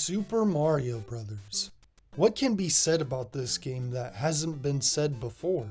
Super Mario Bros. What can be said about this game that hasn't been said before?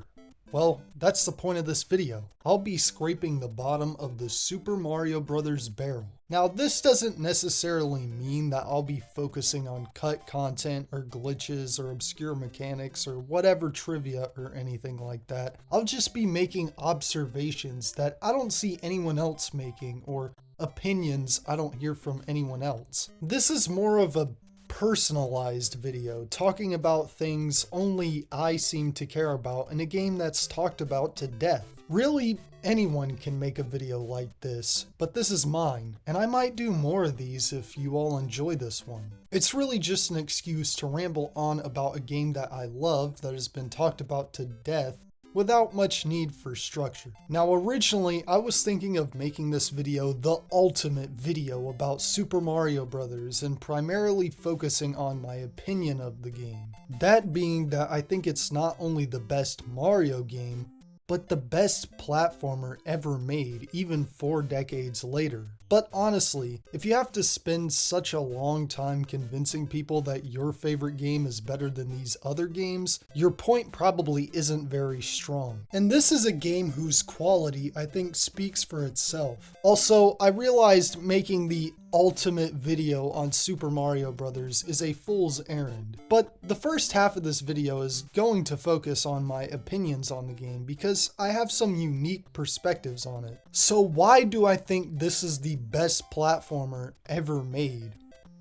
Well, that's the point of this video. I'll be scraping the bottom of the Super Mario Bros. Barrel. Now, this doesn't necessarily mean that I'll be focusing on cut content or glitches or obscure mechanics or whatever trivia or anything like that. I'll just be making observations that I don't see anyone else making or opinions I don't hear from anyone else. This is more of a personalized video talking about things only I seem to care about in a game that's talked about to death. Really, anyone can make a video like this, but this is mine, and I might do more of these if you all enjoy this one. It's really just an excuse to ramble on about a game that I love that has been talked about to death without much need for structure. Now, originally, I was thinking of making this video the ultimate video about Super Mario Bros. And primarily focusing on my opinion of the game. That being that I think it's not only the best Mario game, but the best platformer ever made, even 4 decades later. But honestly, if you have to spend such a long time convincing people that your favorite game is better than these other games, your point probably isn't very strong. And this is a game whose quality I think speaks for itself. Also, I realized making the ultimate video on Super Mario Bros. Is a fool's errand. But the first half of this video is going to focus on my opinions on the game because I have some unique perspectives on it. So why do I think this is the best platformer ever made?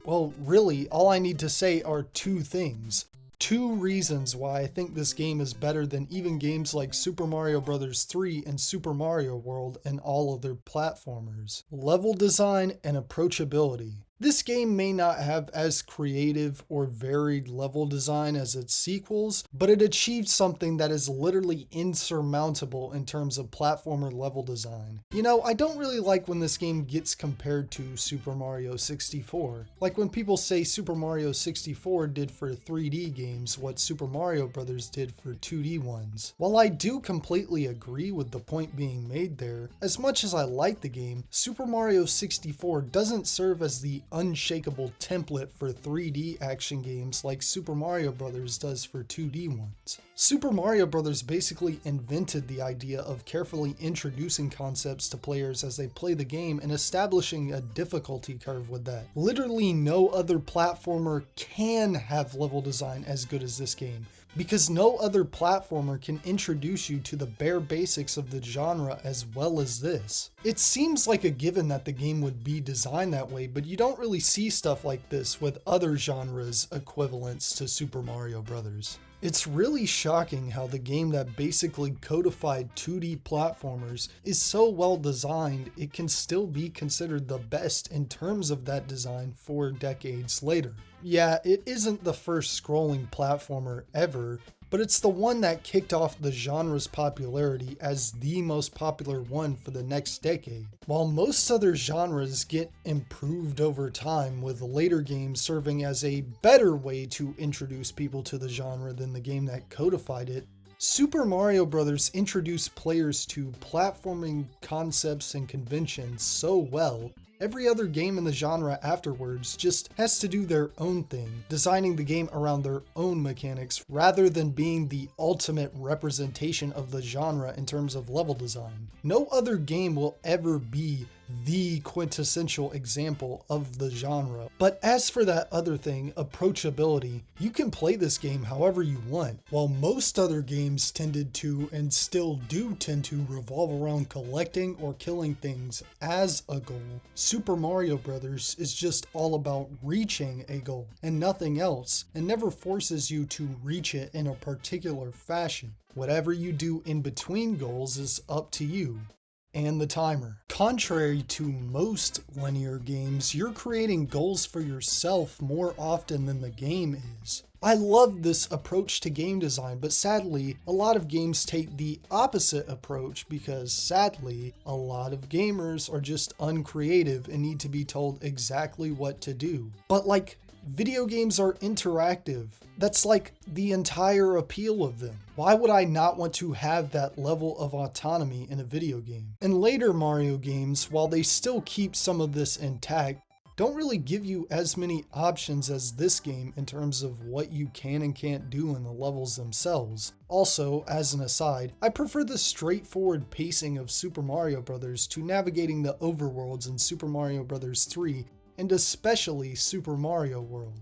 Well, really, all I need to say are 2 things. 2 reasons why I think this game is better than even games like Super Mario Bros. 3 and Super Mario World and all other platformers. Level design and approachability. This game may not have as creative or varied level design as its sequels, but it achieved something that is literally insurmountable in terms of platformer level design. You know, I don't really like when this game gets compared to Super Mario 64. Like when people say Super Mario 64 did for 3D games what Super Mario Bros. Did for 2D ones. While I do completely agree with the point being made there, as much as I like the game, Super Mario 64 doesn't serve as the unshakable template for 3D action games like Super Mario Bros. Does for 2D ones. Super Mario Bros. Basically invented the idea of carefully introducing concepts to players as they play the game and establishing a difficulty curve with that. Literally no other platformer can have level design as good as this game, because no other platformer can introduce you to the bare basics of the genre as well as this. It seems like a given that the game would be designed that way, but you don't really see stuff like this with other genres equivalents to Super Mario Bros. It's really shocking how the game that basically codified 2D platformers is so well designed it can still be considered the best in terms of that design 4 decades later. Yeah, it isn't the first scrolling platformer ever, but it's the one that kicked off the genre's popularity as the most popular one for the next decade. While most other genres get improved over time, with later games serving as a better way to introduce people to the genre than the game that codified it, Super Mario Bros. Introduced players to platforming concepts and conventions so well, every other game in the genre afterwards just has to do their own thing, designing the game around their own mechanics rather than being the ultimate representation of the genre in terms of level design. No other game will ever be the quintessential example of the genre. But as for that other thing, approachability, you can play this game however you want. While most other games tended to, and still do tend to, revolve around collecting or killing things as a goal, Super Mario Bros. Is just all about reaching a goal and nothing else, and never forces you to reach it in a particular fashion. Whatever you do in between goals is up to you and the timer. Contrary to most linear games, you're creating goals for yourself more often than the game is. I love this approach to game design, but sadly, a lot of games take the opposite approach because sadly, a lot of gamers are just uncreative and need to be told exactly what to do. But like, video games are interactive. That's like the entire appeal of them. Why would I not want to have that level of autonomy in a video game? And later Mario games, while they still keep some of this intact, don't really give you as many options as this game in terms of what you can and can't do in the levels themselves. Also, as an aside, I prefer the straightforward pacing of Super Mario Bros. To navigating the overworlds in Super Mario Bros. 3, and especially Super Mario World.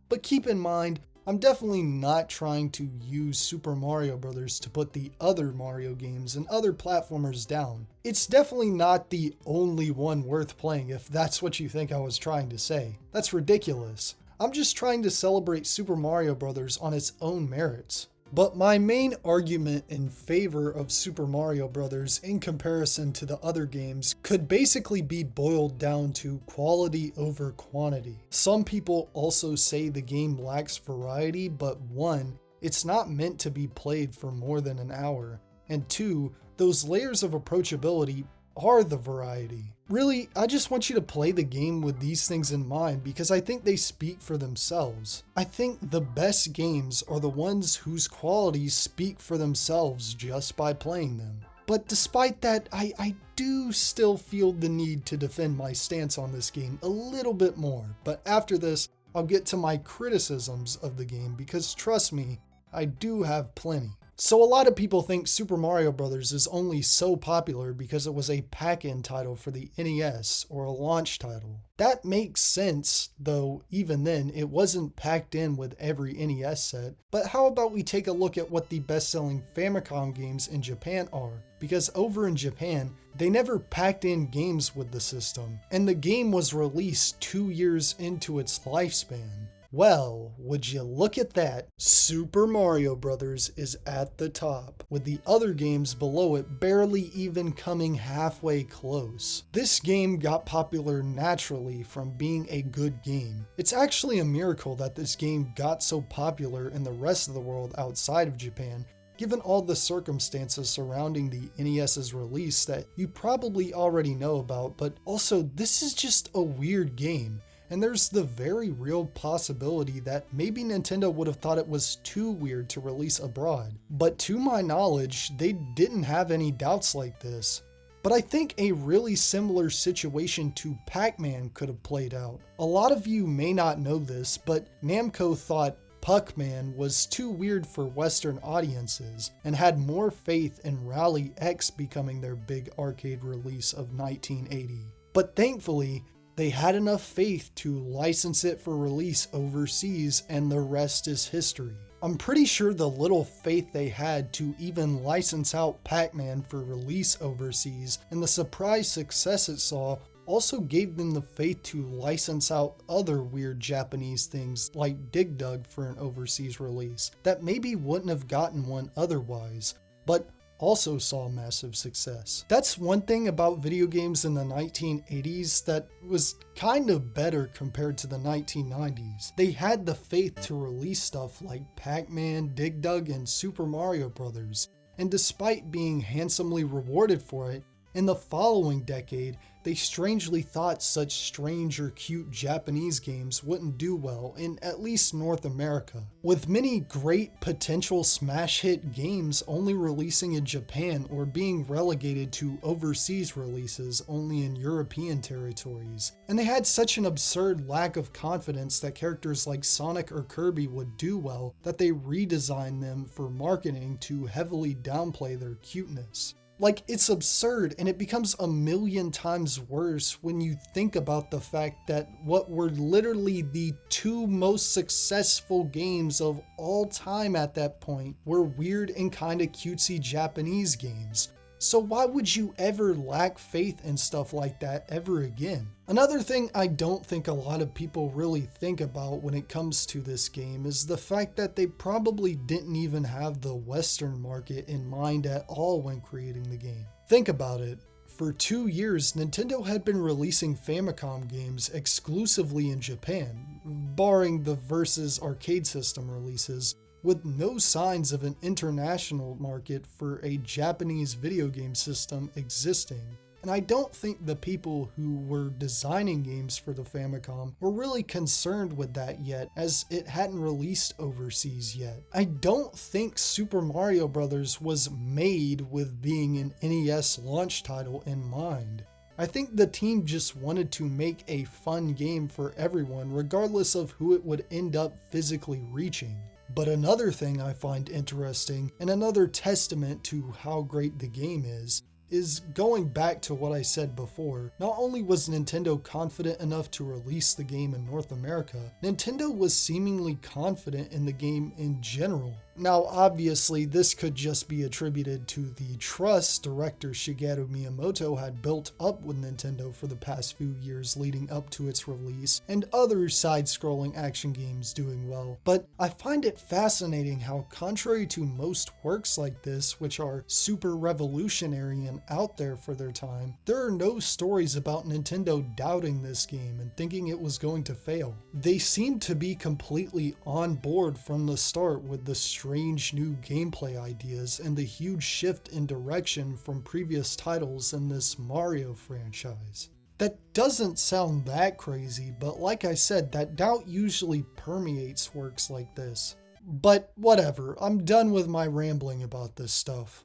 But keep in mind, I'm definitely not trying to use Super Mario Bros. To put the other Mario games and other platformers down. It's definitely not the only one worth playing if that's what you think I was trying to say. That's ridiculous. I'm just trying to celebrate Super Mario Bros. On its own merits. But my main argument in favor of Super Mario Bros. In comparison to the other games could basically be boiled down to quality over quantity. Some people also say the game lacks variety, but 1, it's not meant to be played for more than an hour, and 2, those layers of approachability are the variety. Really, I just want you to play the game with these things in mind because I think they speak for themselves. I think the best games are the ones whose qualities speak for themselves just by playing them. But despite that, I do still feel the need to defend my stance on this game a little bit more. But after this, I'll get to my criticisms of the game because trust me, I do have plenty. So a lot of people think Super Mario Bros. Is only so popular because it was a pack-in title for the NES or a launch title. That makes sense, though even then it wasn't packed in with every NES set. But how about we take a look at what the best-selling Famicom games in Japan are? Because over in Japan, they never packed in games with the system, and the game was released 2 years into its lifespan. Well, would you look at that? Super Mario Bros. Is at the top, with the other games below it barely even coming halfway close. This game got popular naturally from being a good game. It's actually a miracle that this game got so popular in the rest of the world outside of Japan, given all the circumstances surrounding the NES's release that you probably already know about, but also this is just a weird game. And there's the very real possibility that maybe Nintendo would have thought it was too weird to release abroad. But to my knowledge, they didn't have any doubts like this. But I think a really similar situation to Pac-Man could have played out. A lot of you may not know this, but Namco thought Puck-Man was too weird for Western audiences and had more faith in Rally X becoming their big arcade release of 1980. But thankfully, they had enough faith to license it for release overseas, and the rest is history. I'm pretty sure the little faith they had to even license out Pac-Man for release overseas and the surprise success it saw also gave them the faith to license out other weird Japanese things like Dig Dug for an overseas release that maybe wouldn't have gotten one otherwise, but also saw massive success. That's one thing about video games in the 1980s that was kind of better compared to the 1990s. They had the faith to release stuff like Pac-Man, Dig Dug, and Super Mario Bros. And despite being handsomely rewarded for it, in the following decade, they strangely thought such strange or cute Japanese games wouldn't do well in at least North America, with many great potential smash hit games only releasing in Japan or being relegated to overseas releases only in European territories. And they had such an absurd lack of confidence that characters like Sonic or Kirby would do well that they redesigned them for marketing to heavily downplay their cuteness. Like, it's absurd, and it becomes a million times worse when you think about the fact that what were literally the 2 most successful games of all time at that point were weird and kinda cutesy Japanese games. So why would you ever lack faith in stuff like that ever again? Another thing I don't think a lot of people really think about when it comes to this game is the fact that they probably didn't even have the Western market in mind at all when creating the game. Think about it. For 2 years, Nintendo had been releasing Famicom games exclusively in Japan, barring the Versus arcade system releases, with no signs of an international market for a Japanese video game system existing. And I don't think the people who were designing games for the Famicom were really concerned with that yet, as it hadn't released overseas yet. I don't think Super Mario Bros. Was made with being an NES launch title in mind. I think the team just wanted to make a fun game for everyone, regardless of who it would end up physically reaching. But another thing I find interesting, and another testament to how great the game is going back to what I said before. Not only was Nintendo confident enough to release the game in North America, Nintendo was seemingly confident in the game in general. Now obviously this could just be attributed to the trust director Shigeru Miyamoto had built up with Nintendo for the past few years leading up to its release, and other side-scrolling action games doing well. But I find it fascinating how, contrary to most works like this, which are super revolutionary and out there for their time, there are no stories about Nintendo doubting this game and thinking it was going to fail. They seem to be completely on board from the start with the strange new gameplay ideas and the huge shift in direction from previous titles in this Mario franchise. That doesn't sound that crazy, but like I said, that doubt usually permeates works like this. But whatever, I'm done with my rambling about this stuff.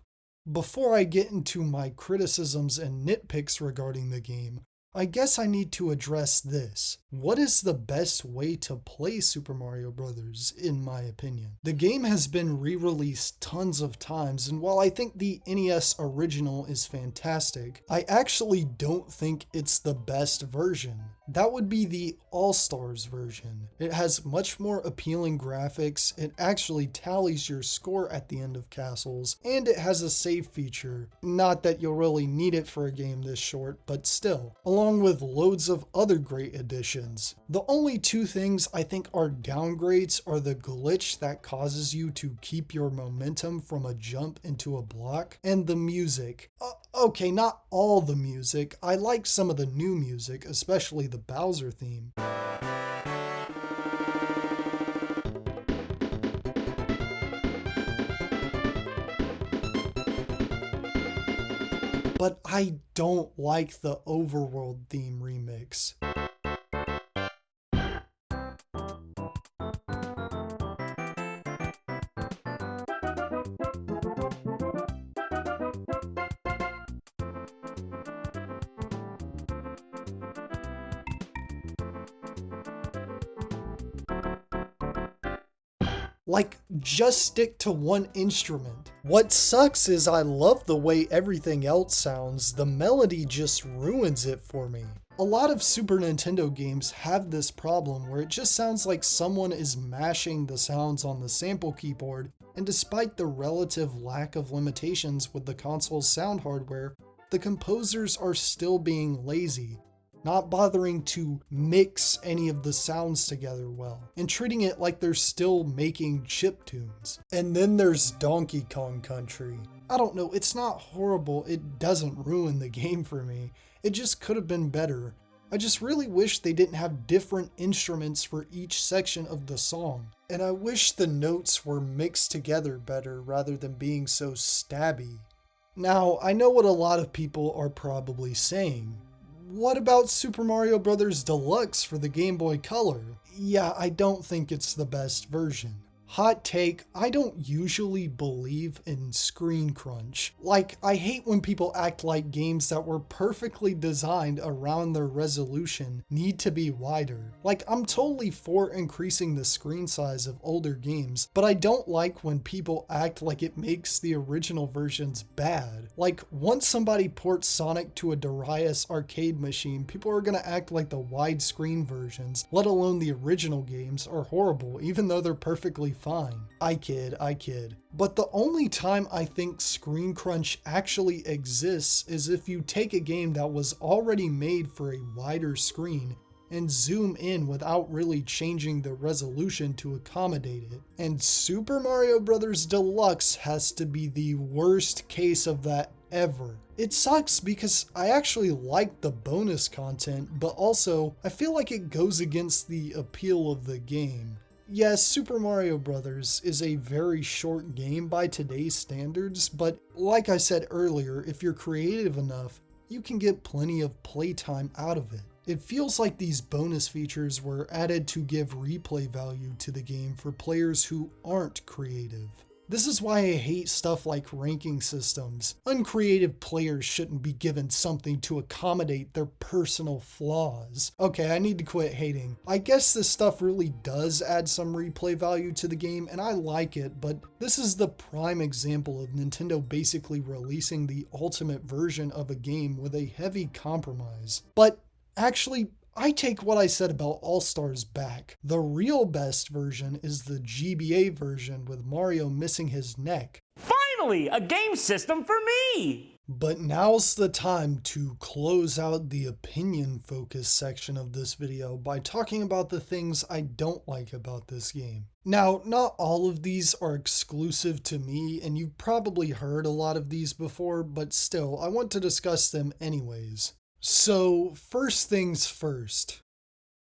Before I get into my criticisms and nitpicks regarding the game, I guess I need to address this. What is the best way to play Super Mario Bros. In my opinion? The game has been re-released tons of times, and while I think the NES original is fantastic, I actually don't think it's the best version. That would be the All-Stars version. It has much more appealing graphics, it actually tallies your score at the end of castles, and it has a save feature. Not that you'll really need it for a game this short, but still. Along with loads of other great additions. The only two things I think are downgrades are the glitch that causes you to keep your momentum from a jump into a block, and the music. Okay, not all the music. I like some of the new music, especially the Bowser theme. But I don't like the Overworld theme remix. Like, just stick to one instrument. What sucks is I love the way everything else sounds, the melody just ruins it for me. A lot of Super Nintendo games have this problem where it just sounds like someone is mashing the sounds on the sample keyboard, and despite the relative lack of limitations with the console's sound hardware, the composers are still being lazy, not bothering to mix any of the sounds together well, and treating it like they're still making chiptunes. And then there's Donkey Kong Country. I don't know, it's not horrible, it doesn't ruin the game for me. It just could have been better. I just really wish they didn't have different instruments for each section of the song. And I wish the notes were mixed together better rather than being so stabby. Now, I know what a lot of people are probably saying. What about Super Mario Bros. Deluxe for the Game Boy Color? Yeah, I don't think it's the best version. Hot take, I don't usually believe in screen crunch. Like, I hate when people act like games that were perfectly designed around their resolution need to be wider. Like, I'm totally for increasing the screen size of older games, but I don't like when people act like it makes the original versions bad. Like, once somebody ports Sonic to a Darius arcade machine, people are gonna act like the widescreen versions, let alone the original games, are horrible, even though they're perfectly fine. I kid. But the only time I think screen crunch actually exists is if you take a game that was already made for a wider screen and zoom in without really changing the resolution to accommodate it. And Super Mario Bros. Deluxe has to be the worst case of that ever. It sucks because I actually like the bonus content, but also I feel like it goes against the appeal of the game. Yes, Super Mario Bros. Is a very short game by today's standards, but like I said earlier, if you're creative enough, you can get plenty of playtime out of it. It feels like these bonus features were added to give replay value to the game for players who aren't creative. This is why I hate stuff like ranking systems. Uncreative players shouldn't be given something to accommodate their personal flaws. Okay, I need to quit hating. I guess this stuff really does add some replay value to the game, and I like it, but this is the prime example of Nintendo basically releasing the ultimate version of a game with a heavy compromise. But actually, I take what I said about All-Stars back. The real best version is the GBA version with Mario missing his neck. Finally, a game system for me! But now's the time to close out the opinion focus section of this video by talking about the things I don't like about this game. Now, not all of these are exclusive to me, and you've probably heard a lot of these before, but still, I want to discuss them anyways. So, first things first.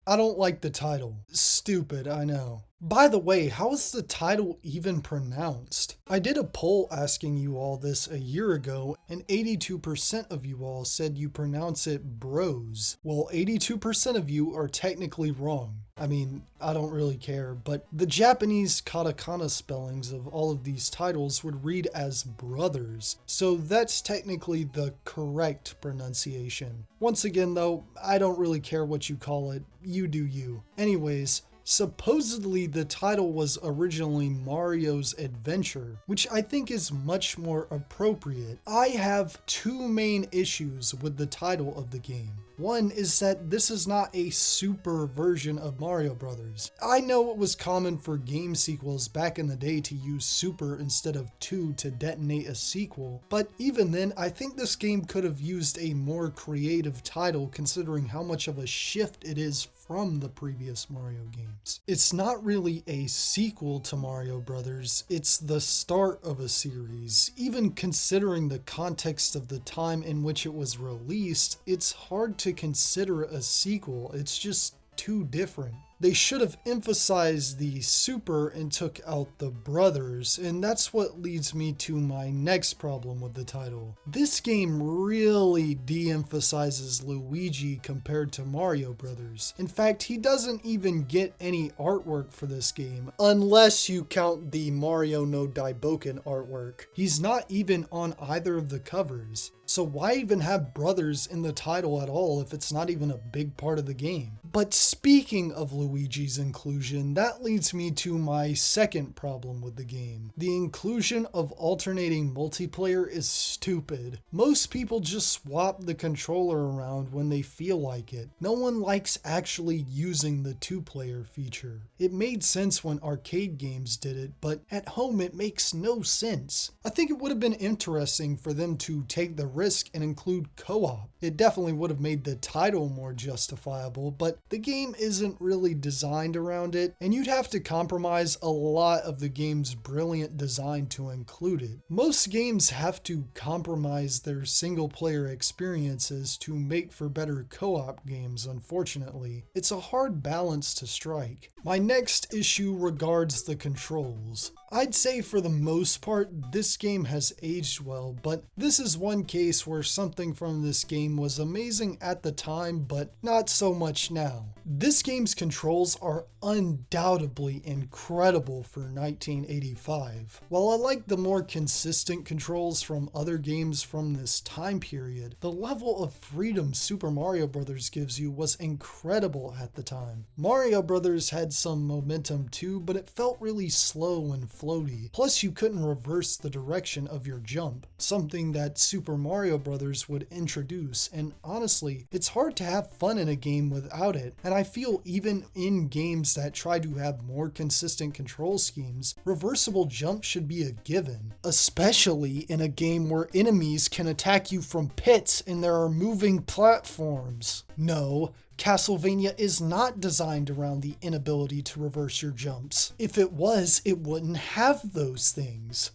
I don't like the title. Stupid, I know. By the way, how is the title even pronounced? I did a poll asking you all this a year ago, and 82% of you all said you pronounce it bros. Well, 82% of you are technically wrong. I mean, I don't really care, but the Japanese katakana spellings of all of these titles would read as brothers, so that's technically the correct pronunciation. Once again though, I don't really care what you call it, you do you. Anyways, supposedly the title was originally Mario's Adventure, which I think is much more appropriate. I have two main issues with the title of the game. One is that this is not a super version of Mario Brothers. I know it was common for game sequels back in the day to use super instead of 2 to detonate a sequel, but even then I think this game could have used a more creative title considering how much of a shift it is from the previous Mario games. It's not really a sequel to Mario Brothers, it's the start of a series. Even considering the context of the time in which it was released, it's hard to consider it a sequel, it's just too different. They should have emphasized the super and took out the brothers, and that's what leads me to my next problem with the title. This game really de-emphasizes Luigi compared to Mario Brothers. In fact, he doesn't even get any artwork for this game, unless you count the Mario no Daiboken artwork. He's not even on either of the covers. So why even have brothers in the title at all if it's not even a big part of the game? But speaking of Luigi's inclusion, that leads me to my second problem with the game. The inclusion of alternating multiplayer is stupid. Most people just swap the controller around when they feel like it. No one likes actually using the two-player feature. It made sense when arcade games did it, but at home it makes no sense. I think it would have been interesting for them to take the risk and include co-op. It definitely would have made the title more justifiable, but the game isn't really designed around it, and you'd have to compromise a lot of the game's brilliant design to include it. Most games have to compromise their single-player experiences to make for better co-op games, unfortunately. It's a hard balance to strike. My next issue regards the controls. I'd say for the most part, this game has aged well, but this is one case where something from this game was amazing at the time, but not so much now. This game's controls are undoubtedly incredible for 1985. While I like the more consistent controls from other games from this time period, the level of freedom Super Mario Bros. Gives you was incredible at the time. Mario Bros. Had some momentum too, but it felt really slow and floaty. Plus, you couldn't reverse the direction of your jump, something that Super Mario Bros. Would introduce, and honestly, it's hard to have fun in a game without it, and I feel even in games that try to have more consistent control schemes, reversible jump should be a given, especially in a game where enemies can attack you from pits and there are moving platforms. No, Castlevania is not designed around the inability to reverse your jumps. If it was, it wouldn't have those things.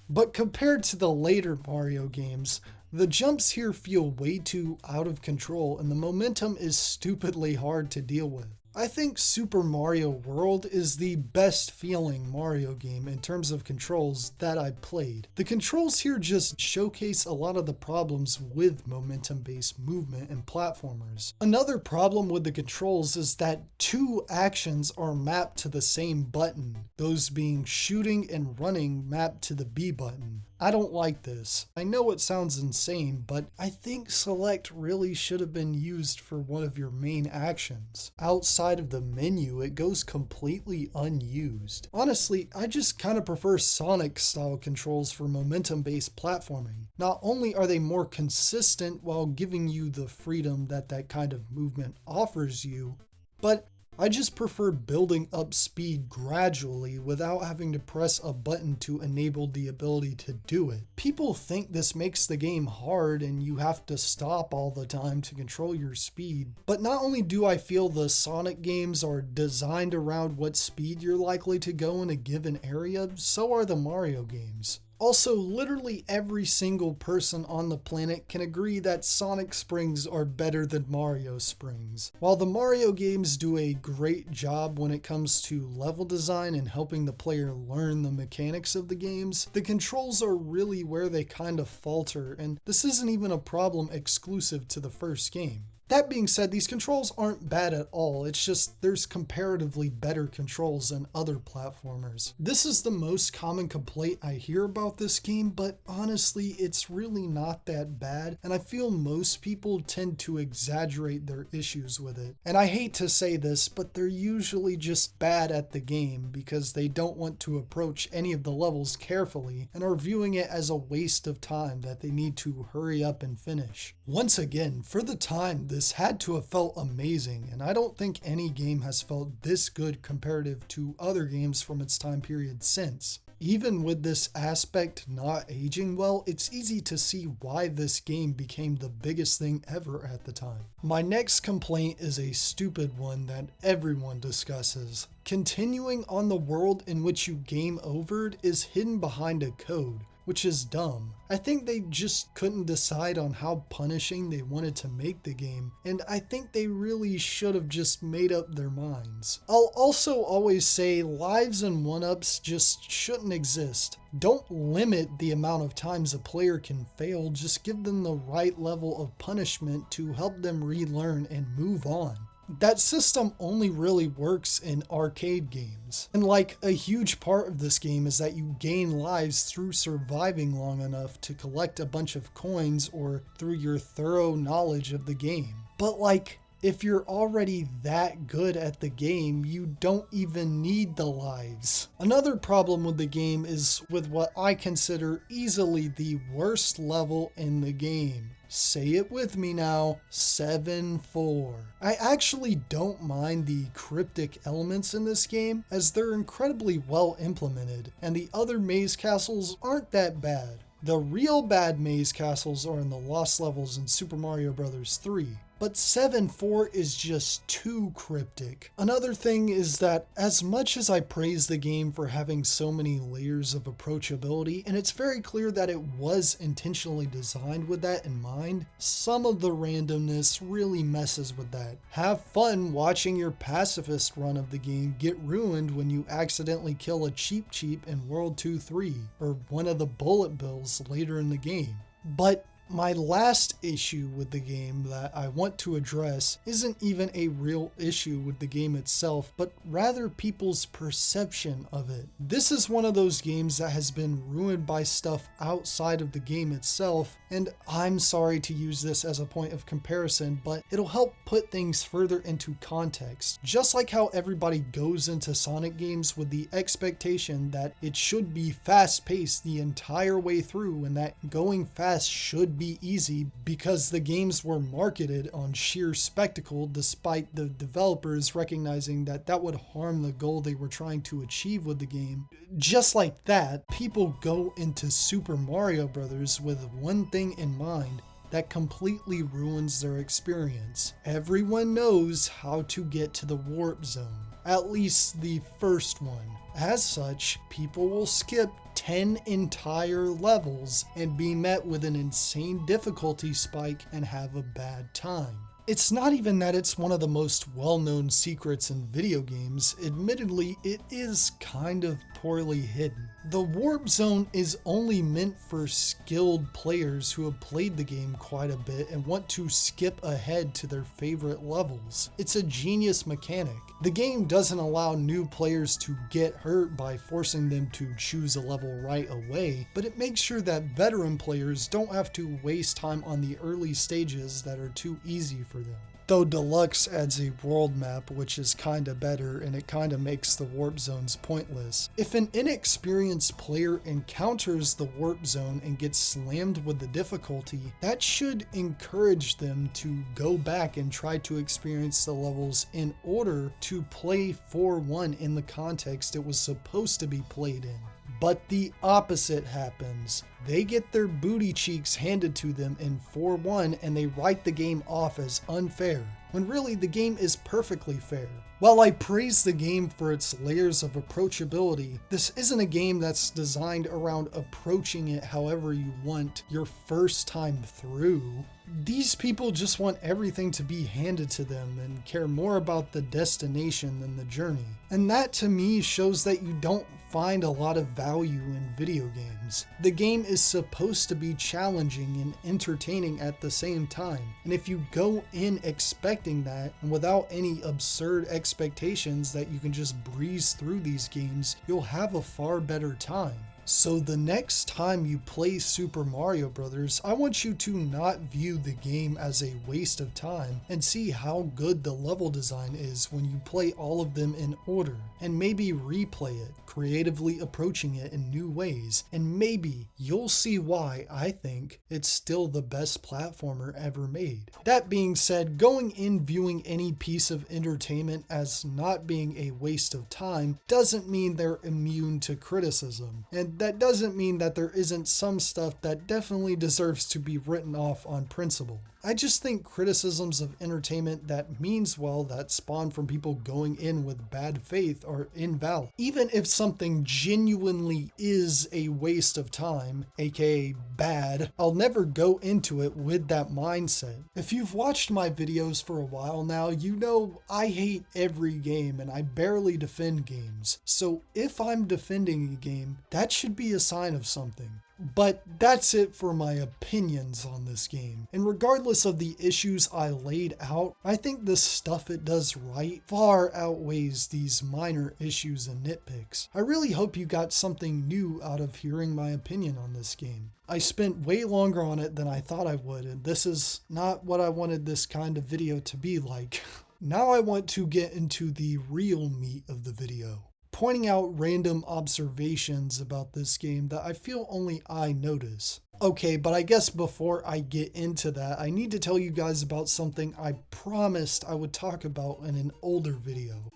But compared to the later Mario games, the jumps here feel way too out of control and the momentum is stupidly hard to deal with. I think Super Mario World is the best feeling Mario game in terms of controls that I played. The controls here just showcase a lot of the problems with momentum-based movement and platformers. Another problem with the controls is that two actions are mapped to the same button, those being shooting and running mapped to the B button. I don't like this. I know it sounds insane, but I think select really should have been used for one of your main actions. Outside of the menu, it goes completely unused. Honestly, I just kind of prefer Sonic style controls for momentum-based platforming. Not only are they more consistent while giving you the freedom that that kind of movement offers you, but I just prefer building up speed gradually without having to press a button to enable the ability to do it. People think this makes the game hard and you have to stop all the time to control your speed, but not only do I feel the Sonic games are designed around what speed you're likely to go in a given area, so are the Mario games. Also, literally every single person on the planet can agree that Sonic Springs are better than Mario Springs. While the Mario games do a great job when it comes to level design and helping the player learn the mechanics of the games, the controls are really where they kind of falter, and this isn't even a problem exclusive to the first game. That being said, these controls aren't bad at all, it's just there's comparatively better controls than other platformers. This is the most common complaint I hear about this game, but honestly, it's really not that bad, and I feel most people tend to exaggerate their issues with it. And I hate to say this, but they're usually just bad at the game because they don't want to approach any of the levels carefully and are viewing it as a waste of time that they need to hurry up and finish. Once again, for the time, this had to have felt amazing, and I don't think any game has felt this good comparative to other games from its time period since. Even with this aspect not aging well, it's easy to see why this game became the biggest thing ever at the time. My next complaint is a stupid one that everyone discusses. Continuing on the world in which you game overed is hidden behind a code, which is dumb. I think they just couldn't decide on how punishing they wanted to make the game, and I think they really should have just made up their minds. I'll also always say lives and one-ups just shouldn't exist. Don't limit the amount of times a player can fail, just give them the right level of punishment to help them relearn and move on. That system only really works in arcade games. And like, a huge part of this game is that you gain lives through surviving long enough to collect a bunch of coins or through your thorough knowledge of the game. But like, if you're already that good at the game, you don't even need the lives. Another problem with the game is with what I consider easily the worst level in the game. Say it with me now, 7-4. I actually don't mind the cryptic elements in this game, as they're incredibly well implemented, and the other maze castles aren't that bad. The real bad maze castles are in the lost levels in Super Mario Bros. 3. But 7-4 is just too cryptic. Another thing is that as much as I praise the game for having so many layers of approachability, and it's very clear that it was intentionally designed with that in mind, some of the randomness really messes with that. Have fun watching your pacifist run of the game get ruined when you accidentally kill a Cheep Cheep in World 2-3, or one of the bullet bills later in the game. But my last issue with the game that I want to address isn't even a real issue with the game itself, but rather people's perception of it. This is one of those games that has been ruined by stuff outside of the game itself, and I'm sorry to use this as a point of comparison, but it'll help put things further into context. Just like how everybody goes into Sonic games with the expectation that it should be fast-paced the entire way through and that going fast should be easy because the games were marketed on sheer spectacle, despite the developers recognizing that that would harm the goal they were trying to achieve with the game. Just like that, people go into Super Mario Bros. With one thing in mind that completely ruins their experience. Everyone knows how to get to the warp zone, at least the first one. As such, people will skip 10 entire levels and be met with an insane difficulty spike and have a bad time. It's not even that it's one of the most well-known secrets in video games. Admittedly, it is kind of poorly hidden. The warp zone is only meant for skilled players who have played the game quite a bit and want to skip ahead to their favorite levels. It's a genius mechanic. The game doesn't allow new players to get hurt by forcing them to choose a level right away, but it makes sure that veteran players don't have to waste time on the early stages that are too easy for them. Though Deluxe adds a world map, which is kinda better, and it kinda makes the warp zones pointless. If an inexperienced player encounters the warp zone and gets slammed with the difficulty, that should encourage them to go back and try to experience the levels in order to play 4-1 in the context it was supposed to be played in. But the opposite happens. They get their booty cheeks handed to them in 4-1 and they write the game off as unfair, when really the game is perfectly fair. While I praise the game for its layers of approachability, this isn't a game that's designed around approaching it however you want your first time through. These people just want everything to be handed to them and care more about the destination than the journey. And that to me shows that you don't find a lot of value in video games. The game is supposed to be challenging and entertaining at the same time. And if you go in expecting that and without any absurd expectations that you can just breeze through these games, you'll have a far better time. So the next time you play Super Mario Bros., I want you to not view the game as a waste of time and see how good the level design is when you play all of them in order, and maybe replay it, creatively approaching it in new ways, and maybe you'll see why I think it's still the best platformer ever made. That being said, going in viewing any piece of entertainment as not being a waste of time doesn't mean they're immune to criticism, and that doesn't mean that there isn't some stuff that definitely deserves to be written off on principle. I just think criticisms of entertainment that means well that spawn from people going in with bad faith are invalid. Even if something genuinely is a waste of time, aka bad, I'll never go into it with that mindset. If you've watched my videos for a while now, you know I hate every game and I barely defend games. So if I'm defending a game, that should be a sign of something. But that's it for my opinions on this game. And regardless of the issues I laid out, I think the stuff it does right far outweighs these minor issues and nitpicks. I really hope you got something new out of hearing my opinion on this game. I spent way longer on it than I thought I would, and this is not what I wanted this kind of video to be like. Now I want to get into the real meat of the video, pointing out random observations about this game that I feel only I notice. Okay, but I guess before I get into that, I need to tell you guys about something I promised I would talk about in an older video,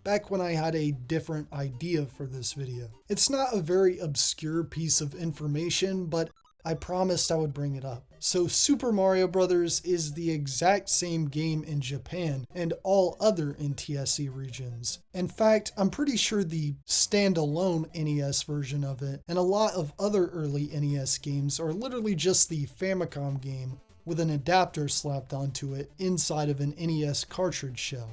back when I had a different idea for this video. It's not a very obscure piece of information, but I promised I would bring it up. So Super Mario Bros. Is the exact same game in Japan and all other NTSC regions. In fact, I'm pretty sure the standalone NES version of it and a lot of other early NES games are literally just the Famicom game with an adapter slapped onto it inside of an NES cartridge shell.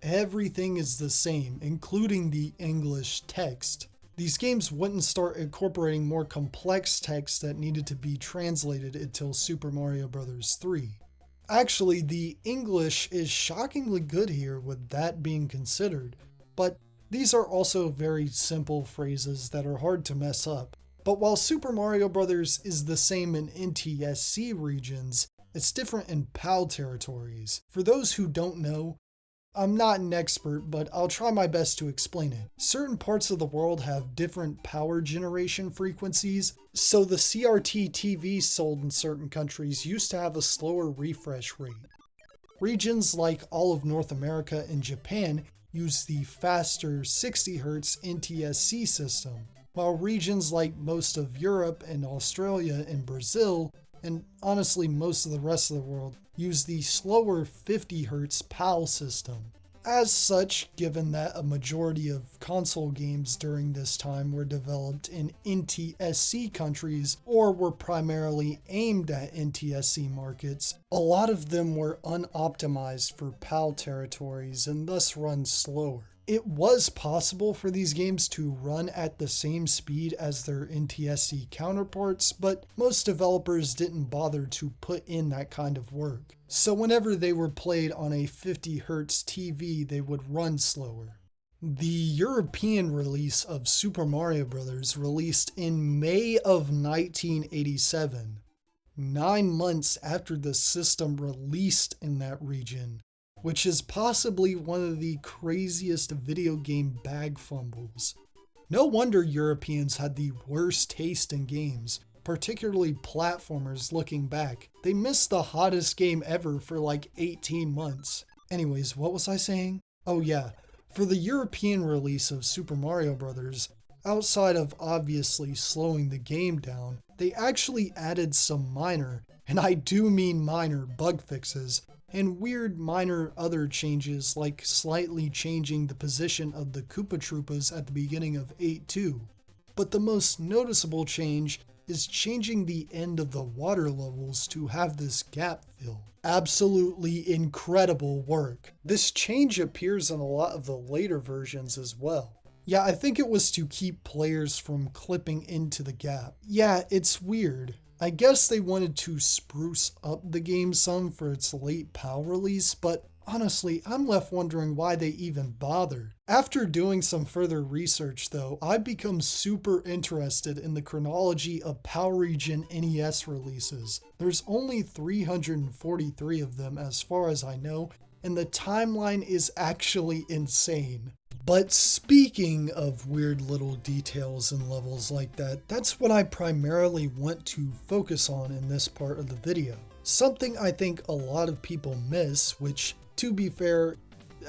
Everything is the same, including the English text. These games wouldn't start incorporating more complex text that needed to be translated until Super Mario Bros. 3. Actually, the English is shockingly good here with that being considered, but these are also very simple phrases that are hard to mess up. But while Super Mario Bros. Is the same in NTSC regions, it's different in PAL territories. For those who don't know, I'm not an expert, but I'll try my best to explain it. Certain parts of the world have different power generation frequencies, so the CRT TVs sold in certain countries used to have a slower refresh rate. Regions like all of North America and Japan use the faster 60Hz NTSC system, while regions like most of Europe and Australia and Brazil, and honestly most of the rest of the world, use the slower 50Hz PAL system. As such, given that a majority of console games during this time were developed in NTSC countries or were primarily aimed at NTSC markets, a lot of them were unoptimized for PAL territories and thus run slower. It was possible for these games to run at the same speed as their NTSC counterparts, but most developers didn't bother to put in that kind of work. So whenever they were played on a 50Hz TV, they would run slower. The European release of Super Mario Bros. Released in May of 1987, 9 months after the system released in that region, which is possibly one of the craziest video game bag fumbles. No wonder Europeans had the worst taste in games, particularly platformers looking back. They missed the hottest game ever for like 18 months. Anyways, what was I saying? Oh yeah, for the European release of Super Mario Bros., outside of obviously slowing the game down, they actually added some minor, and I do mean minor, bug fixes, and weird minor other changes like slightly changing the position of the Koopa Troopas at the beginning of 8.2. But the most noticeable change is changing the end of the water levels to have this gap fill. Absolutely incredible work. This change appears in a lot of the later versions as well. Yeah, I think it was to keep players from clipping into the gap. Yeah, it's weird. I guess they wanted to spruce up the game some for its late PAL release, but honestly, I'm left wondering why they even bothered. After doing some further research though, I've become super interested in the chronology of PAL region NES releases. There's only 343 of them as far as I know, and the timeline is actually insane. But speaking of weird little details and levels like that, that's what I primarily want to focus on in this part of the video. Something I think a lot of people miss, which, to be fair,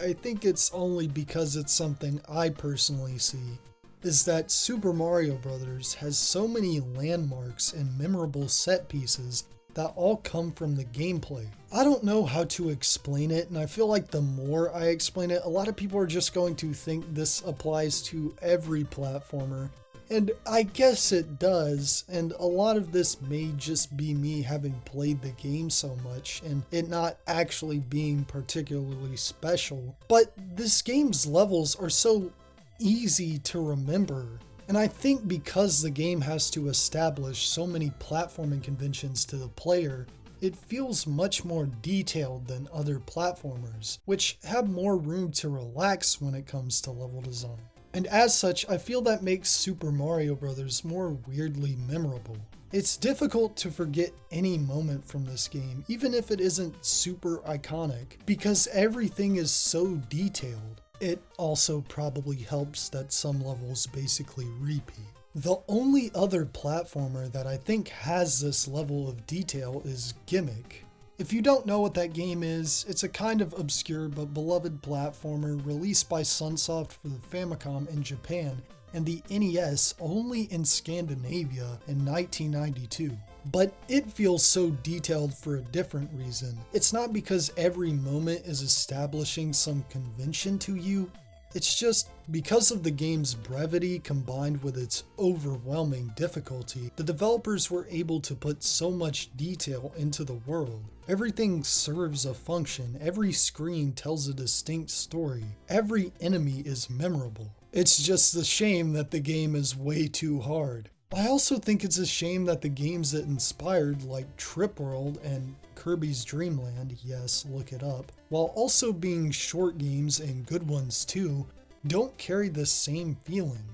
I think it's only because it's something I personally see, is that Super Mario Bros. Has so many landmarks and memorable set pieces that all come from the gameplay. I don't know how to explain it, and I feel like the more I explain it, a lot of people are just going to think this applies to every platformer, and I guess it does, and a lot of this may just be me having played the game so much and it not actually being particularly special, but this game's levels are so easy to remember. And I think because the game has to establish so many platforming conventions to the player, it feels much more detailed than other platformers, which have more room to relax when it comes to level design. And as such, I feel that makes Super Mario Bros. More weirdly memorable. It's difficult to forget any moment from this game, even if it isn't super iconic, because everything is so detailed. It also probably helps that some levels basically repeat. The only other platformer that I think has this level of detail is Gimmick. If you don't know what that game is, it's a kind of obscure but beloved platformer released by Sunsoft for the Famicom in Japan and the NES only in Scandinavia in 1992. But it feels so detailed for a different reason. It's not because every moment is establishing some convention to you, it's just because of the game's brevity combined with its overwhelming difficulty, the developers were able to put so much detail into the world. Everything serves a function, every screen tells a distinct story, every enemy is memorable. It's just a shame that the game is way too hard. I also think it's a shame that the games it inspired, like Trip World and Kirby's Dream Land, yes, look it up, while also being short games and good ones too, don't carry the same feeling.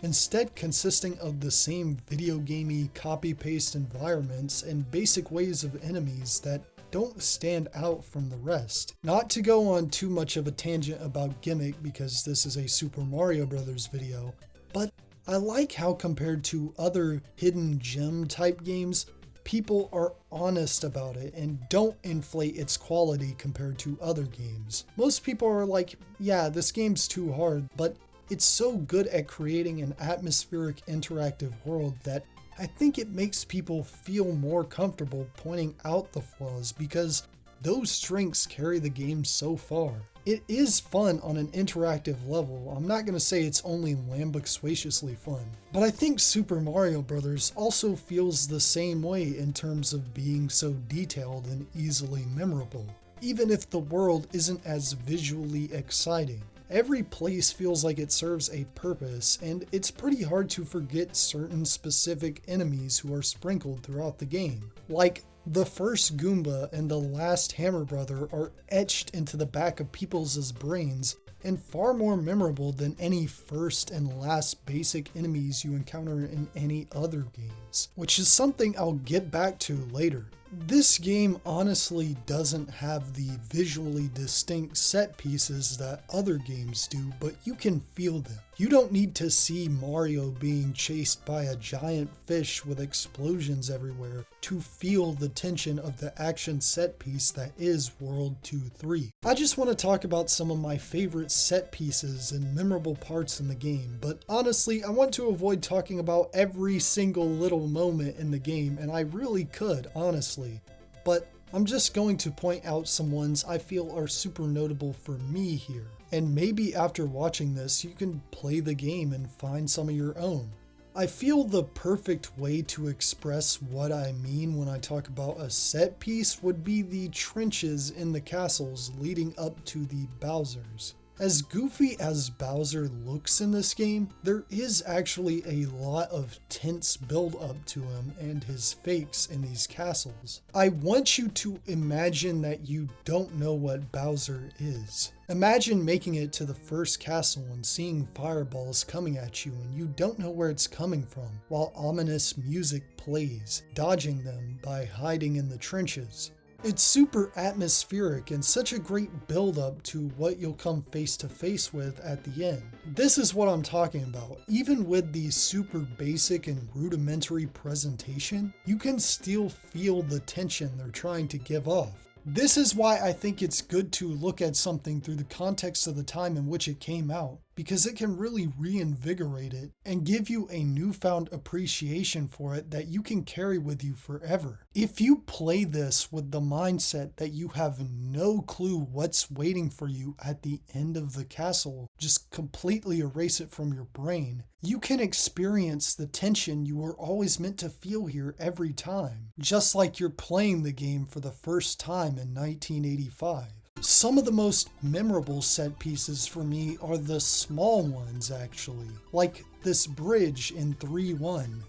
Instead consisting of the same video gamey copy-paste environments and basic ways of enemies that don't stand out from the rest. Not to go on too much of a tangent about Gimmick because this is a Super Mario Bros. Video, but I like how compared to other hidden gem type games, people are honest about it and don't inflate its quality compared to other games. Most people are like, yeah, this game's too hard, but it's so good at creating an atmospheric interactive world that I think it makes people feel more comfortable pointing out the flaws because Those strengths carry the game so far. It is fun on an interactive level. I'm not going to say it's only lambasquaciously fun, but I think Super Mario Bros. Also feels the same way in terms of being so detailed and easily memorable, even if the world isn't as visually exciting. Every place feels like it serves a purpose, and it's pretty hard to forget certain specific enemies who are sprinkled throughout the game. Like, the first Goomba and the last Hammer Brother are etched into the back of people's brains and far more memorable than any first and last basic enemies you encounter in any other games, which is something I'll get back to later. This game honestly doesn't have the visually distinct set pieces that other games do, but you can feel them. You don't need to see Mario being chased by a giant fish with explosions everywhere to feel the tension of the action set piece that is World 2-3. I just want to talk about some of my favorite set pieces and memorable parts in the game, but honestly, I want to avoid talking about every single little moment in the game, and I really could, honestly. But I'm just going to point out some ones I feel are super notable for me here. And maybe after watching this, you can play the game and find some of your own. I feel the perfect way to express what I mean when I talk about a set piece would be the trenches in the castles leading up to the Bowsers. As goofy as Bowser looks in this game, there is actually a lot of tense build up to him and his fakes in these castles. I want you to imagine that you don't know what Bowser is. Imagine making it to the first castle and seeing fireballs coming at you and you don't know where it's coming from, while ominous music plays, dodging them by hiding in the trenches. It's super atmospheric and such a great build-up to what you'll come face to face with at the end. This is what I'm talking about. Even with the super basic and rudimentary presentation, you can still feel the tension they're trying to give off. This is why I think it's good to look at something through the context of the time in which it came out, because it can really reinvigorate it and give you a newfound appreciation for it that you can carry with you forever. If you play this with the mindset that you have no clue what's waiting for you at the end of the castle, just completely erase it from your brain, you can experience the tension you were always meant to feel here every time, just like you're playing the game for the first time in 1985. Some of the most memorable set pieces for me are the small ones actually, like this bridge in 3-1.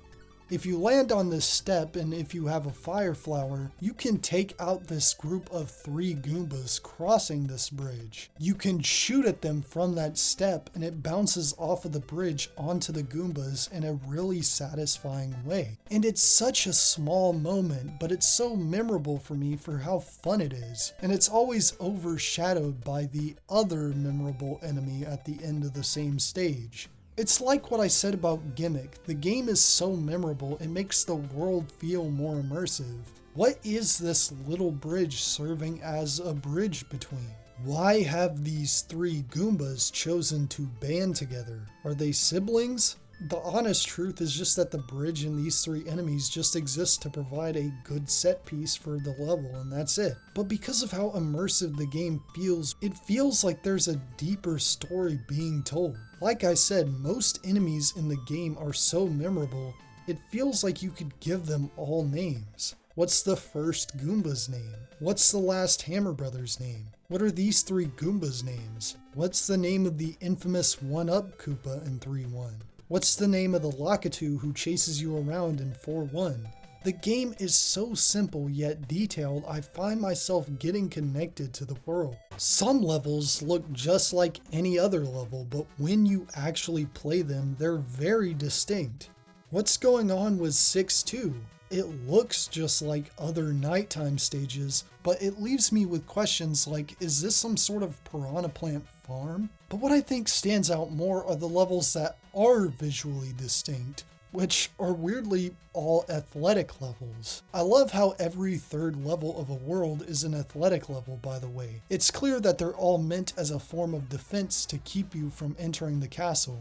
If you land on this step and if you have a fire flower, you can take out this group of 3 Goombas crossing this bridge. You can shoot at them from that step and it bounces off of the bridge onto the Goombas in a really satisfying way. And it's such a small moment, but it's so memorable for me for how fun it is. And it's always overshadowed by the other memorable enemy at the end of the same stage. It's like what I said about Gimmick. The game is so memorable, it makes the world feel more immersive. What is this little bridge serving as a bridge between? Why have these 3 Goombas chosen to band together? Are they siblings? The honest truth is just that the bridge and these 3 enemies just exist to provide a good set piece for the level, and that's it. But because of how immersive the game feels, it feels like there's a deeper story being told. Like I said, most enemies in the game are so memorable, it feels like you could give them all names. What's the first Goomba's name? What's the last Hammer Brothers name? What are these 3 Goombas' names? What's the name of the infamous 1-Up Koopa in 3-1? What's the name of the Lakitu who chases you around in 4-1? The game is so simple yet detailed, I find myself getting connected to the world. Some levels look just like any other level, but when you actually play them, they're very distinct. What's going on with 6-2? It looks just like other nighttime stages, but it leaves me with questions like, is this some sort of piranha plant farm? But what I think stands out more are the levels that are visually distinct, which are weirdly all athletic levels. I love how every third level of a world is an athletic level, by the way. It's clear that they're all meant as a form of defense to keep you from entering the castle.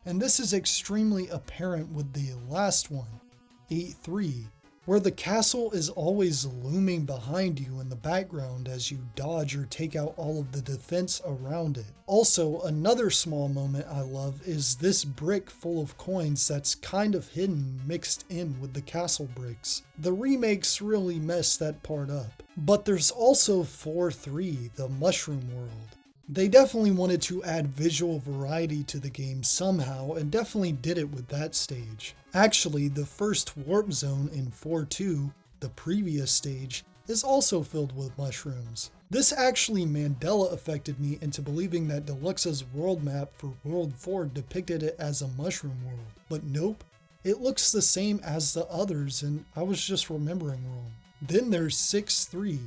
And this is extremely apparent with the last one, 8-3. where the castle is always looming behind you in the background as you dodge or take out all of the defense around it. Also, another small moment I love is this brick full of coins that's kind of hidden mixed in with the castle bricks. The remakes really messed that part up. But there's also 4-3, the Mushroom World. They definitely wanted to add visual variety to the game somehow, and definitely did it with that stage. Actually, the first warp zone in 4-2, the previous stage, is also filled with mushrooms. This actually Mandela affected me into believing that Deluxe's world map for World 4 depicted it as a mushroom world. But nope, it looks the same as the others and I was just remembering wrong. Then there's 6-3.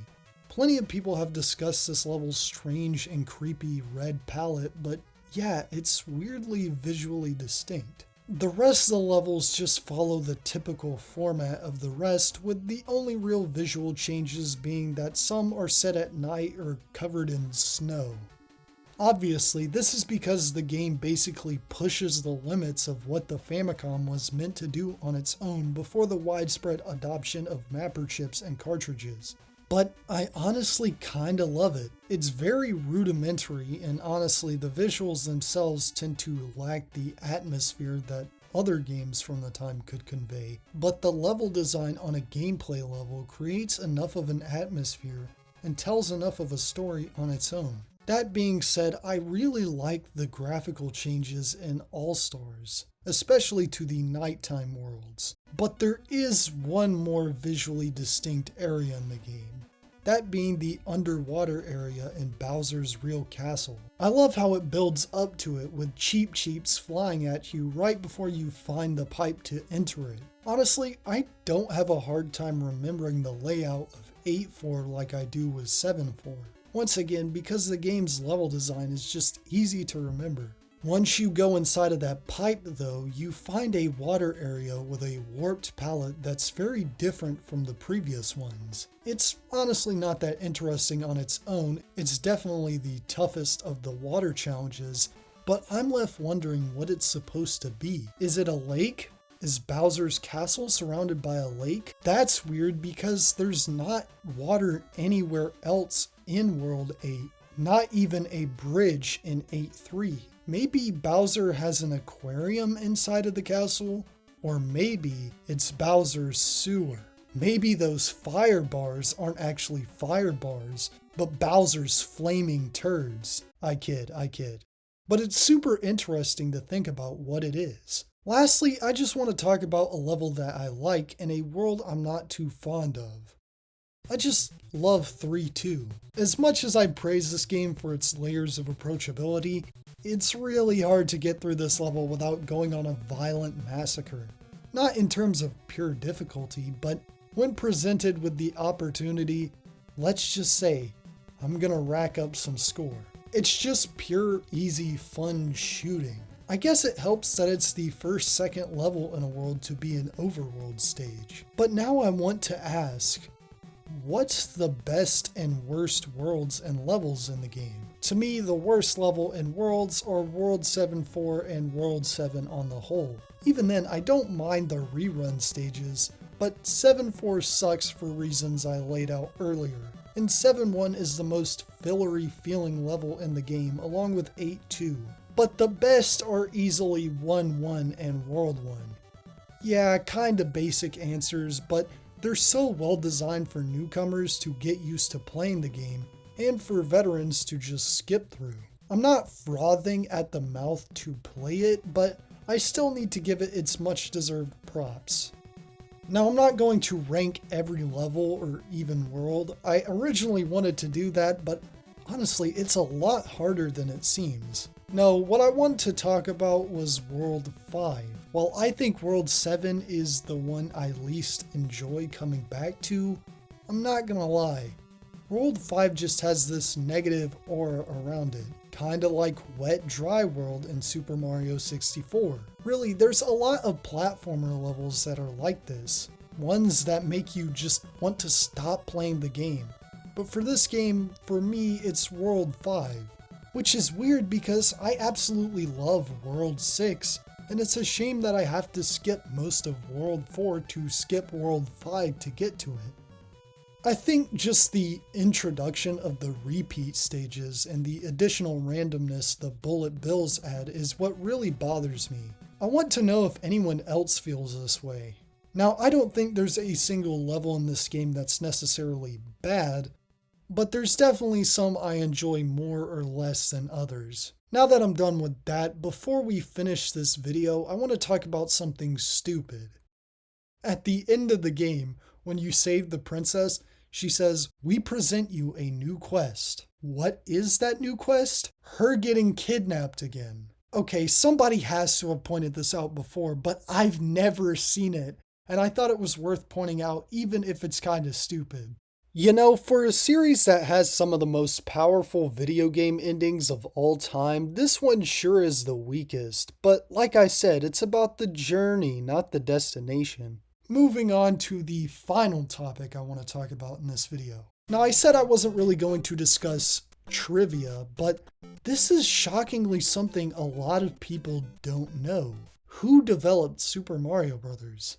Plenty of people have discussed this level's strange and creepy red palette, but yeah, it's weirdly visually distinct. The rest of the levels just follow the typical format of the rest, with the only real visual changes being that some are set at night or covered in snow. Obviously, this is because the game basically pushes the limits of what the Famicom was meant to do on its own before the widespread adoption of mapper chips and cartridges. But I honestly kinda love it. It's very rudimentary, and honestly the visuals themselves tend to lack the atmosphere that other games from the time could convey. But the level design on a gameplay level creates enough of an atmosphere and tells enough of a story on its own. That being said, I really like the graphical changes in All-Stars, especially to the nighttime worlds. But there is one more visually distinct area in the game, that being the underwater area in Bowser's Real Castle. I love how it builds up to it with Cheep Cheeps flying at you right before you find the pipe to enter it. Honestly, I don't have a hard time remembering the layout of 8-4 like I do with 7-4. Once again, because the game's level design is just easy to remember. Once you go inside of that pipe though, you find a water area with a warped palette that's very different from the previous ones. It's honestly not that interesting on its own, it's definitely the toughest of the water challenges, but I'm left wondering what it's supposed to be. Is it a lake? Is Bowser's castle surrounded by a lake? That's weird because there's not water anywhere else in World 8, not even a bridge in 8-3. Maybe Bowser has an aquarium inside of the castle, or maybe it's Bowser's sewer. Maybe those fire bars aren't actually fire bars, but Bowser's flaming turds. I kid. But it's super interesting to think about what it is. Lastly, I just want to talk about a level that I like and a world I'm not too fond of. I just love 3-2. As much as I praise this game for its layers of approachability, it's really hard to get through this level without going on a violent massacre. Not in terms of pure difficulty, but when presented with the opportunity, let's just say, I'm gonna rack up some score. It's just pure, easy, fun shooting. I guess it helps that it's the first second level in a world to be an overworld stage. But now I want to ask, what's the best and worst worlds and levels in the game? To me, the worst level in worlds are World 7-4 and World 7 on the whole. Even then, I don't mind the rerun stages, but 7-4 sucks for reasons I laid out earlier. And 7-1 is the most fillery feeling level in the game, along with 8-2. But the best are easily 1-1 and World 1. Yeah, kinda basic answers, but they're so well designed for newcomers to get used to playing the game, and for veterans to just skip through. I'm not frothing at the mouth to play it, but I still need to give it its much deserved props. Now, I'm not going to rank every level or even world. I originally wanted to do that, but honestly, it's a lot harder than it seems. No, what I wanted to talk about was World 5. While I think World 7 is the one I least enjoy coming back to, I'm not gonna lie. World 5 just has this negative aura around it, kinda like Wet Dry World in Super Mario 64. Really, there's a lot of platformer levels that are like this, ones that make you just want to stop playing the game. But for this game, for me, it's World 5. Which is weird because I absolutely love World 6, and it's a shame that I have to skip most of World 4 to skip World 5 to get to it. I think just the introduction of the repeat stages and the additional randomness the bullet bills add is what really bothers me. I want to know if anyone else feels this way. Now, I don't think there's a single level in this game that's necessarily bad, but there's definitely some I enjoy more or less than others. Now that I'm done with that, before we finish this video, I want to talk about something stupid. At the end of the game, when you save the princess, she says, "We present you a new quest." What is that new quest? Her getting kidnapped again. Okay, somebody has to have pointed this out before, but I've never seen it, and I thought it was worth pointing out even if it's kind of stupid. You know, for a series that has some of the most powerful video game endings of all time, this one sure is the weakest, but like I said, it's about the journey, not the destination. Moving on to the final topic I want to talk about in this video. Now, I said I wasn't really going to discuss trivia, but this is shockingly something a lot of people don't know. Who developed Super Mario Bros.?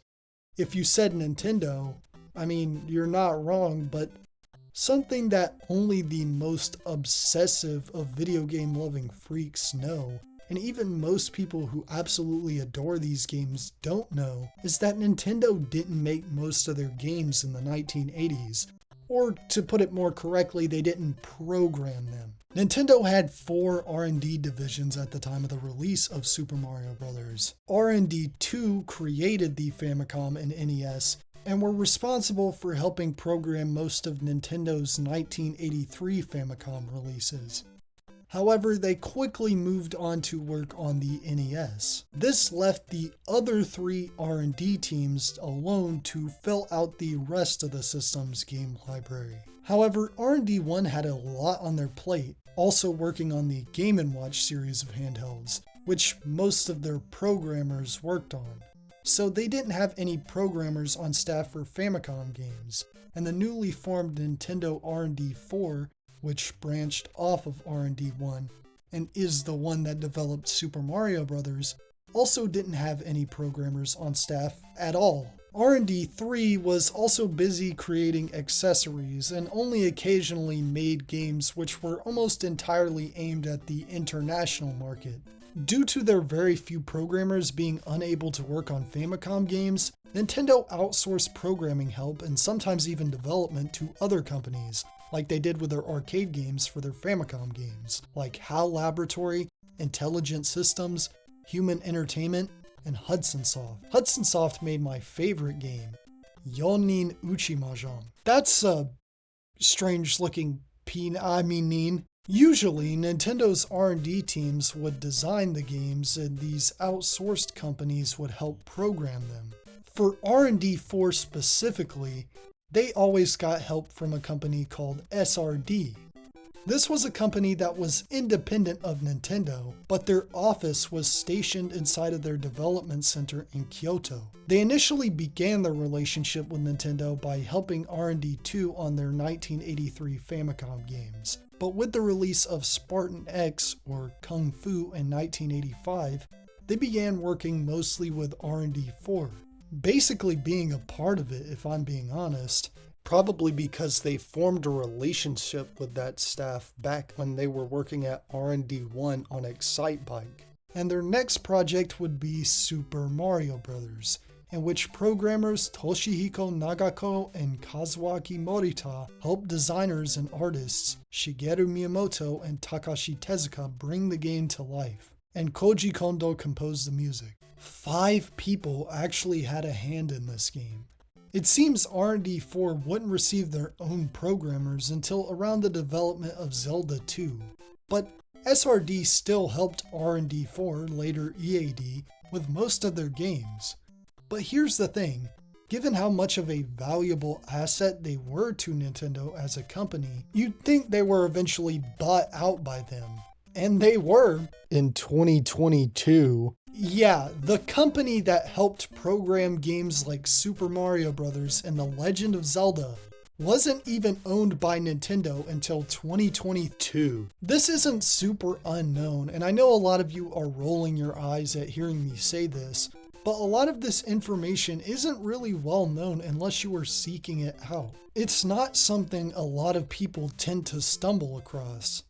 If you said Nintendo, I mean, you're not wrong, but something that only the most obsessive of video game loving freaks know, and even most people who absolutely adore these games don't know, is that Nintendo didn't make most of their games in the 1980s. Or to put it more correctly, they didn't program them. Nintendo had 4 R&D divisions at the time of the release of Super Mario Bros. R&D 2 created the Famicom and NES, and were responsible for helping program most of Nintendo's 1983 Famicom releases. However, they quickly moved on to work on the NES. This left the other 3 R&D teams alone to fill out the rest of the system's game library. However, R&D 1 had a lot on their plate, also working on the Game & Watch series of handhelds, which most of their programmers worked on. So they didn't have any programmers on staff for Famicom games, and the newly formed Nintendo R&D 4, which branched off of R&D 1 and is the one that developed Super Mario Bros., also didn't have any programmers on staff at all. R&D 3 was also busy creating accessories and only occasionally made games which were almost entirely aimed at the international market. Due to their very few programmers being unable to work on Famicom games, Nintendo outsourced programming help and sometimes even development to other companies, like they did with their arcade games for their Famicom games, like HAL Laboratory, Intelligent Systems, Human Entertainment, and Hudson Soft. Hudson Soft made my favorite game, Yonin Uchimajang. That's a strange looking nin. Usually, Nintendo's R&D teams would design the games and these outsourced companies would help program them. For R&D 4 specifically, they always got help from a company called SRD. This was a company that was independent of Nintendo, but their office was stationed inside of their development center in Kyoto. They initially began their relationship with Nintendo by helping R&D 2 on their 1983 Famicom games. But with the release of Spartan X, or Kung Fu, in 1985, they began working mostly with R&D 4. Basically being a part of it, if I'm being honest, probably because they formed a relationship with that staff back when they were working at R&D 1 on Excitebike. And their next project would be Super Mario Bros., in which programmers Toshihiko Nagako and Kazuaki Morita helped designers and artists Shigeru Miyamoto and Takashi Tezuka bring the game to life, and Koji Kondo composed the music. 5 people actually had a hand in this game. It seems R&D 4 wouldn't receive their own programmers until around the development of Zelda 2, but SRD still helped R&D 4, later EAD, with most of their games. But here's the thing, given how much of a valuable asset they were to Nintendo as a company, you'd think they were eventually bought out by them. And they were. In 2022. Yeah, the company that helped program games like Super Mario Bros. And The Legend of Zelda wasn't even owned by Nintendo until 2022. This isn't super unknown, and I know a lot of you are rolling your eyes at hearing me say this, but a lot of this information isn't really well known unless you are seeking it out. It's not something a lot of people tend to stumble across.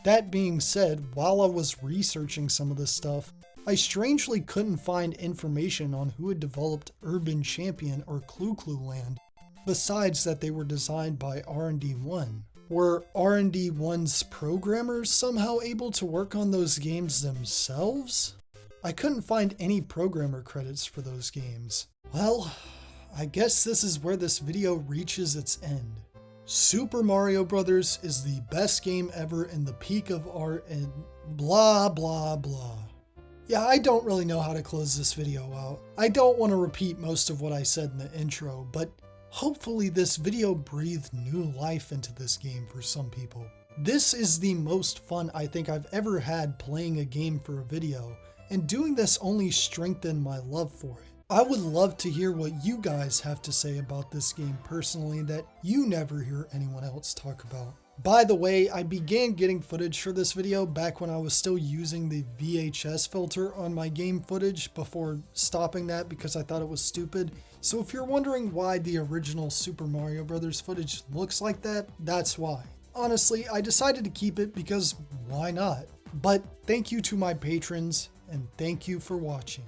That being said, while I was researching some of this stuff, I strangely couldn't find information on who had developed Urban Champion or Clu Clu Land, besides that they were designed by R&D1. Were R&D1's programmers somehow able to work on those games themselves? I couldn't find any programmer credits for those games. Well, I guess this is where this video reaches its end. Super Mario Bros. Is the best game ever in the peak of art and blah blah blah. Yeah, I don't really know how to close this video out. I don't want to repeat most of what I said in the intro, but hopefully this video breathed new life into this game for some people. This is the most fun I think I've ever had playing a game for a video, and doing this only strengthened my love for it. I would love to hear what you guys have to say about this game personally that you never hear anyone else talk about. By the way, I began getting footage for this video back when I was still using the VHS filter on my game footage before stopping that because I thought it was stupid. So if you're wondering why the original Super Mario Bros. Footage looks like that, that's why. Honestly, I decided to keep it because why not? But thank you to my patrons, and thank you for watching.